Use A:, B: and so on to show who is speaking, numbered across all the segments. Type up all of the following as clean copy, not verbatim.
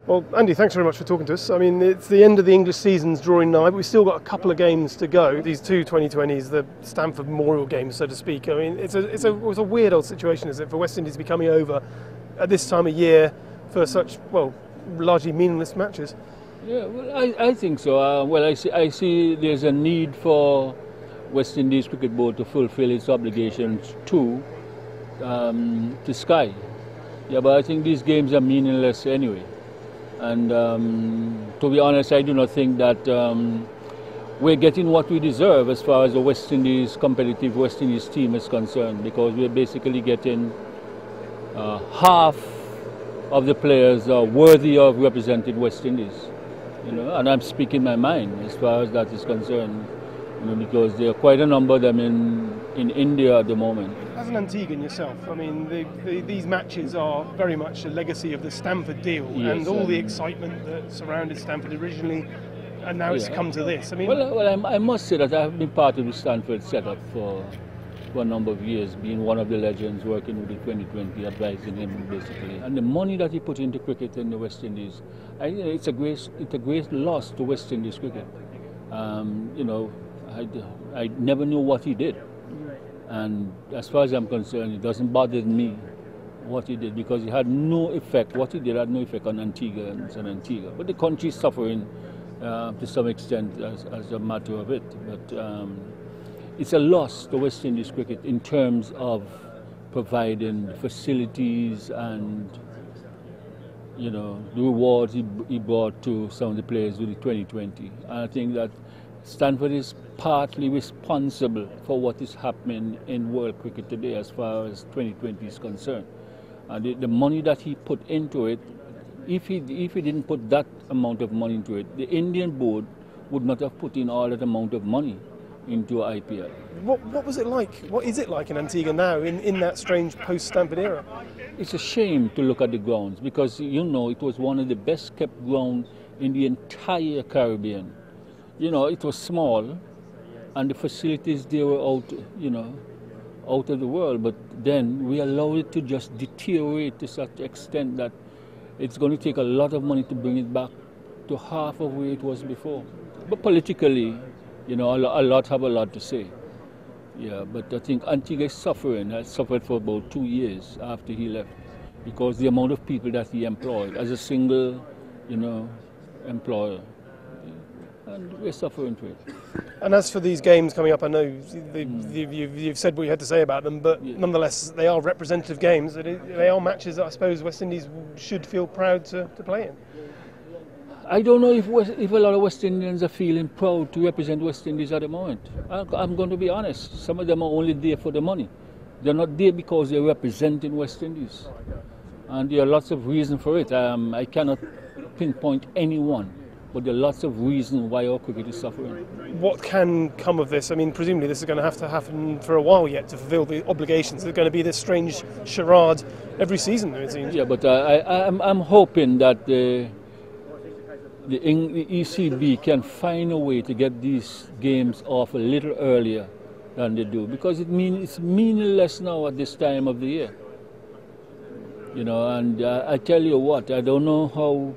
A: Well, Andy, thanks very much for talking to us. I mean, it's the end of the English season's drawing nigh, but we've still got a couple of games to go. These two 2020s, the Stamford Memorial games, so to speak. I mean, it's a weird old situation, isn't it, for West Indies to be coming over at this time of year for such, well, largely meaningless matches.
B: Yeah, well, I think so. I see there's a need for West Indies Cricket Board to fulfil its obligations to Sky. Yeah, but I think these games are meaningless anyway. And to be honest, I do not think that we're getting what we deserve as far as the West Indies, competitive West Indies team is concerned, because we're basically getting half of the players are worthy of representing West Indies. You know, and I'm speaking my mind as far as that is concerned, you know, because there are quite a number of them in India at the moment.
A: As an Antiguan yourself, I mean, these matches are very much a legacy of the Stamford deal, yes, and all the excitement that surrounded Stamford originally, and now it's come to this. I mean,
B: I must say that I've been part of the Stamford setup for a number of years, being one of the legends, working with the 2020, advising him basically. And the money that he put into cricket in the West Indies, it's a great loss to West Indies cricket. You know, I never knew what he did. And as far as I'm concerned, it doesn't bother me what he did, because it had no effect. What he did had no effect on Antigua and San Antigua. But the country is suffering to some extent as a matter of it. But it's a loss to West Indies cricket in terms of providing facilities and, you know, the rewards he brought to some of the players with the 2020. And I think that Stamford is partly responsible for what is happening in world cricket today as far as 2020 is concerned. And the money that he put into it, if he didn't put that amount of money into it, the Indian board would not have put in all that amount of money into IPL.
A: What was it like? What is it like in Antigua now, in that strange post-Stamford era?
B: It's a shame to look at the grounds, because, you know, it was one of the best kept grounds in the entire Caribbean. You know, it was small, and the facilities there were out of the world. But then we allowed it to just deteriorate to such extent that it's going to take a lot of money to bring it back to half of where it was before. But politically, you know, a lot have a lot to say. Yeah, but I think Antigua is suffering. Has suffered for about 2 years after he left, because the amount of people that he employed as a single, you know, employer. And we're suffering for it.
A: And as for these games coming up, I know you've said what you had to say about them, but nonetheless, they are representative games. They are matches that I suppose West Indies should feel proud to play in.
B: I don't know if a lot of West Indians are feeling proud to represent West Indies at the moment. I'm going to be honest. Some of them are only there for the money. They're not there because they're representing West Indies. And there are lots of reasons for it. I cannot pinpoint anyone, but there are lots of reasons why our cricket is suffering.
A: What can come of this? I mean, presumably this is going to have to happen for a while yet to fulfil the obligations. There's going to be this strange charade every season, it seems.
B: Yeah, but I'm hoping that the ECB can find a way to get these games off a little earlier than they do, because it's meaningless now at this time of the year. You know, and I tell you what, I don't know how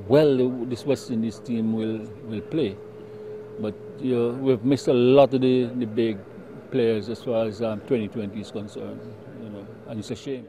B: well this West Indies team will play, but you know, we've missed a lot of the big players as far as 2020 is concerned. You know, and it's a shame.